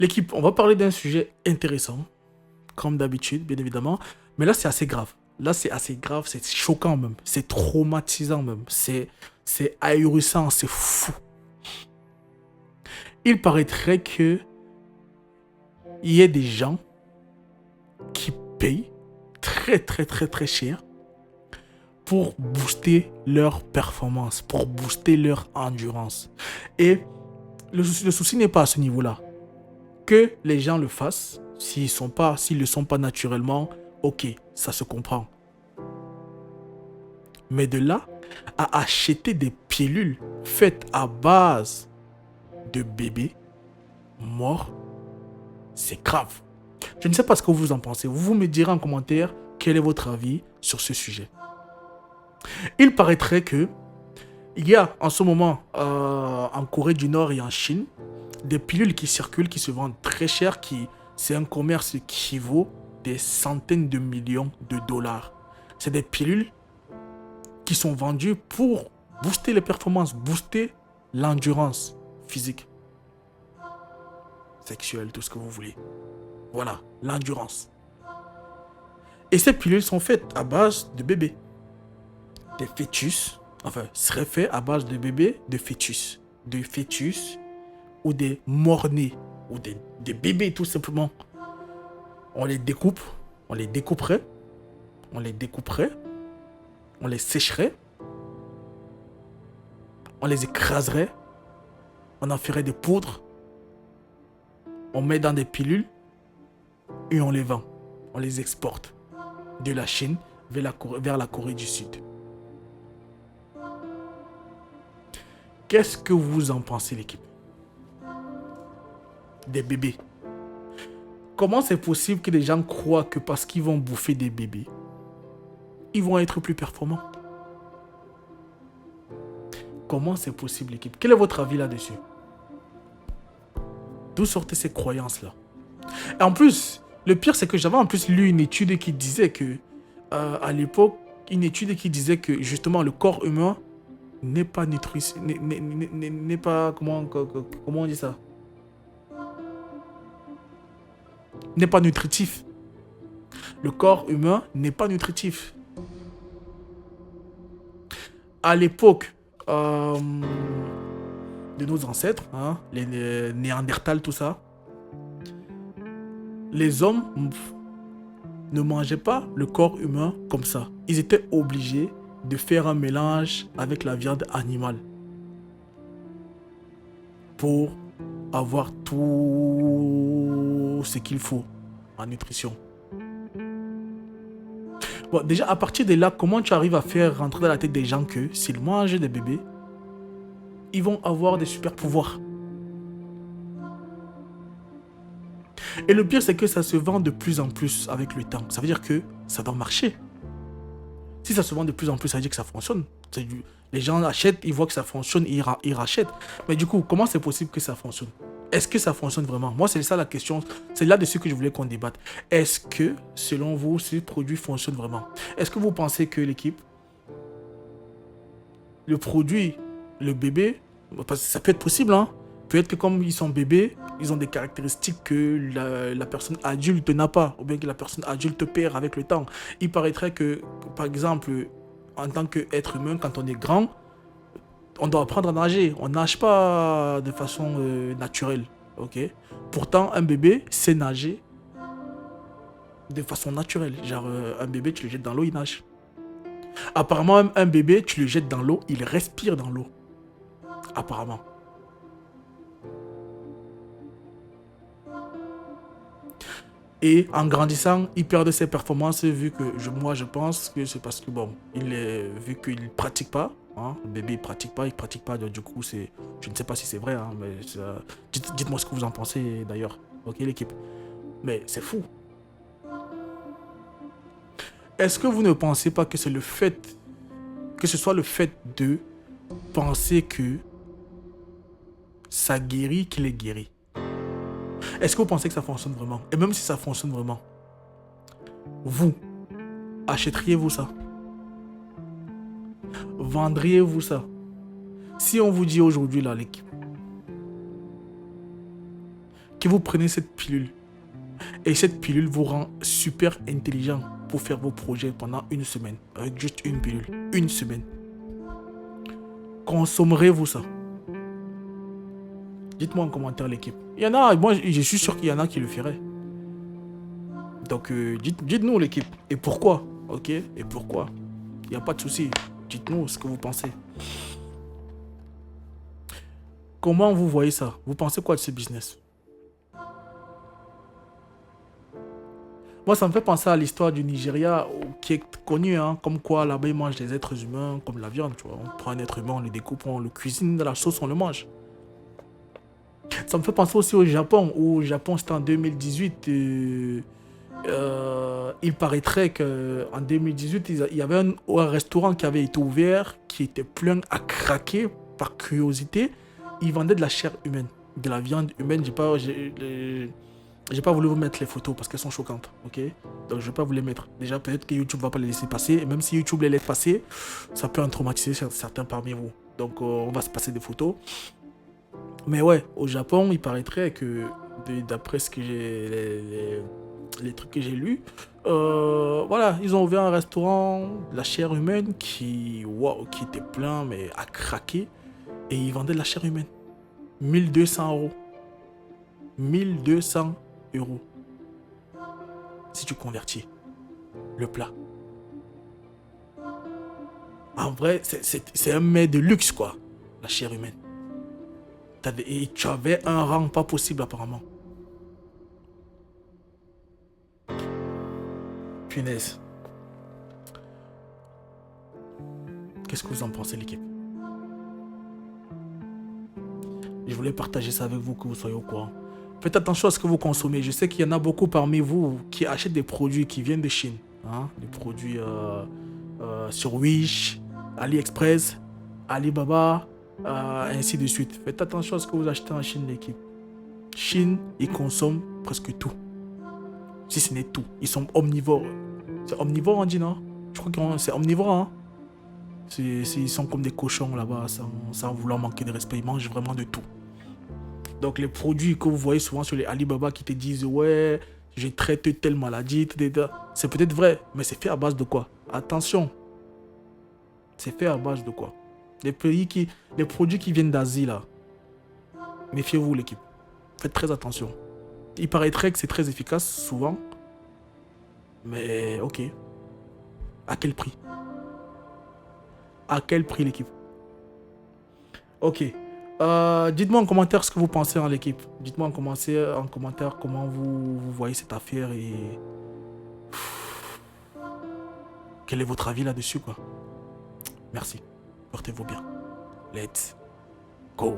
L'équipe, on va parler d'un sujet intéressant, comme d'habitude, bien évidemment. Mais là, c'est assez grave. Là, c'est assez grave, c'est choquant même. C'est traumatisant même. C'est ahurissant, c'est fou. Il paraîtrait que il y ait des gens qui payent très, très, très, très cher pour booster leur performance, pour booster leur endurance. Et le souci n'est pas à ce niveau-là. Que les gens le fassent, s'ils le sont pas naturellement, ok, ça se comprend. Mais de là à acheter des pilules faites à base de bébés morts, c'est grave. Je ne sais pas ce que vous en pensez. Vous me direz en commentaire quel est votre avis sur ce sujet. Il paraîtrait que il y a en ce moment en Corée du Nord et en Chine des pilules qui circulent, qui se vendent très cher, c'est un commerce qui vaut des centaines de millions de dollars. C'est des pilules qui sont vendues pour booster les performances, booster l'endurance physique, sexuelle, tout ce que vous voulez. Voilà, l'endurance. Et ces pilules sont faites à base de bébés. Des fœtus, enfin, seraient faits à base de bébés, de fœtus. De fœtus ou des morts-nés, ou des bébés tout simplement. On les découpe, on les découperait, on les découperait, on les sécherait, on les écraserait, on en ferait des poudres, on met dans des pilules et on les vend. On les exporte de la Chine vers la Corée du Sud. Qu'est-ce que vous en pensez, l'équipe? Des bébés. Comment c'est possible que les gens croient que parce qu'ils vont bouffer des bébés, ils vont être plus performants? Comment c'est possible, l'équipe? Quel est votre avis là-dessus? D'où sortent ces croyances-là? Et en plus, le pire, c'est que j'avais en plus lu une étude qui disait que, à l'époque, une étude qui disait que justement le corps humain n'est pas nutritif, n'est pas, comment on dit ça? N'est pas nutritif. Le corps humain n'est pas nutritif. À l'époque de nos ancêtres, hein, les Néandertals, tout ça, les hommes ne mangeaient pas le corps humain comme ça. Ils étaient obligés de faire un mélange avec la viande animale pour avoir tout ce qu'il faut en nutrition. Bon, déjà, à partir de là, comment tu arrives à faire rentrer dans la tête des gens que s'ils mangent des bébés, ils vont avoir des super pouvoirs? Et le pire, c'est que ça se vend de plus en plus avec le temps. Ça veut dire que ça doit marcher. Si ça se vend de plus en plus, ça veut dire que ça fonctionne. Les gens achètent, ils voient que ça fonctionne, ils rachètent. Mais du coup, comment c'est possible que ça fonctionne? Est-ce que ça fonctionne vraiment? Moi, c'est ça la question. C'est là-dessus que je voulais qu'on débatte. Est-ce que, selon vous, ce produit fonctionne vraiment? Est-ce que vous pensez que l'équipe, le produit, le bébé, parce que ça peut être possible, hein? Peut-être que comme ils sont bébés, ils ont des caractéristiques que la personne adulte n'a pas, ou bien que la personne adulte perd avec le temps. Il paraîtrait que, par exemple, en tant qu'être humain, quand on est grand, on doit apprendre à nager. On ne nage pas de façon naturelle. Ok. Pourtant, un bébé sait nager de façon naturelle. Genre, un bébé, tu le jettes dans l'eau, il nage. Apparemment, un bébé, tu le jettes dans l'eau, il respire dans l'eau. Apparemment. Et en grandissant, il perd ses performances vu que moi je pense que c'est parce que bon, vu qu'il ne pratique pas, hein, le bébé il pratique pas, donc du coup je ne sais pas si c'est vrai, hein, mais dites-moi ce que vous en pensez d'ailleurs, ok l'équipe. Mais c'est fou. Est-ce que vous ne pensez pas que c'est le fait, que ce soit le fait de penser que ça guérit qu'il est guéri? Est-ce que vous pensez que ça fonctionne vraiment? Et même si ça fonctionne vraiment, vous, achèteriez-vous ça? Vendriez-vous ça? Si on vous dit aujourd'hui, là, l'équipe, que vous prenez cette pilule. Et cette pilule vous rend super intelligent pour faire vos projets pendant une semaine. Avec juste une pilule. Une semaine. Consommerez-vous ça? Dites-moi en commentaire l'équipe. Il y en a, moi je suis sûr qu'il y en a qui le feraient. Donc dites-nous l'équipe. Et pourquoi? Ok? Et pourquoi? Il n'y a pas de souci. Dites-nous ce que vous pensez. Comment vous voyez ça? Vous pensez quoi de ce business? Moi, ça me fait penser à l'histoire du Nigeria qui est connue, hein, comme quoi là-bas ils mangent des êtres humains comme la viande. Tu vois. On prend un être humain, on le découpe, on le cuisine de la sauce, on le mange. Ça me fait penser aussi au Japon. Au Japon, c'était en 2018. Il paraîtrait qu'en 2018, il y avait un restaurant qui avait été ouvert, qui était plein à craquer par curiosité. Ils vendaient de la chair humaine, de la viande humaine. J'ai pas voulu vous mettre les photos parce qu'elles sont choquantes, ok? Donc je vais pas vous les mettre. Déjà, peut-être que YouTube va pas les laisser passer. Et même si YouTube les laisse passer, ça peut en traumatiser certains parmi vous. Donc on va se passer des photos. Mais ouais, au Japon, il paraîtrait que, d'après ce que les trucs que j'ai lus, voilà, ils ont ouvert un restaurant, de la chair humaine wow, qui était plein, mais à craquer. Et ils vendaient de la chair humaine. 1 200 euros. 1 200 euros. Si tu convertis le plat. En vrai, c'est un mets de luxe, quoi. La chair humaine. Et tu avais un rang pas possible, apparemment. Punaise. Qu'est-ce que vous en pensez, l'équipe? Je voulais partager ça avec vous, que vous soyez au courant. Faites attention à ce que vous consommez. Je sais qu'il y en a beaucoup parmi vous qui achètent des produits qui viennent de Chine. Hein? Des produits sur Wish, AliExpress, Alibaba, ainsi de suite. Faites attention à ce que vous achetez en Chine, l'équipe. Chine, ils consomment presque tout. Si ce n'est tout. Ils sont omnivores. C'est omnivore, on dit, non? Je crois que c'est omnivore, hein? Ils sont comme des cochons là-bas, sans vouloir manquer de respect. Ils mangent vraiment de tout. Donc les produits que vous voyez souvent sur les Alibaba qui te disent ouais, je traite telle maladie, c'est peut-être vrai, mais c'est fait à base de quoi? Attention, c'est fait à base de quoi? Les produits qui viennent d'Asie là, méfiez-vous l'équipe, faites très attention. Il paraîtrait que c'est très efficace souvent, mais ok, à quel prix? À quel prix l'équipe? Ok. Dites-moi en commentaire ce que vous pensez en l'équipe. Dites-moi en commentaire comment vous voyez cette affaire et quel est votre avis là-dessus, quoi. Merci. Portez-vous bien. Let's go.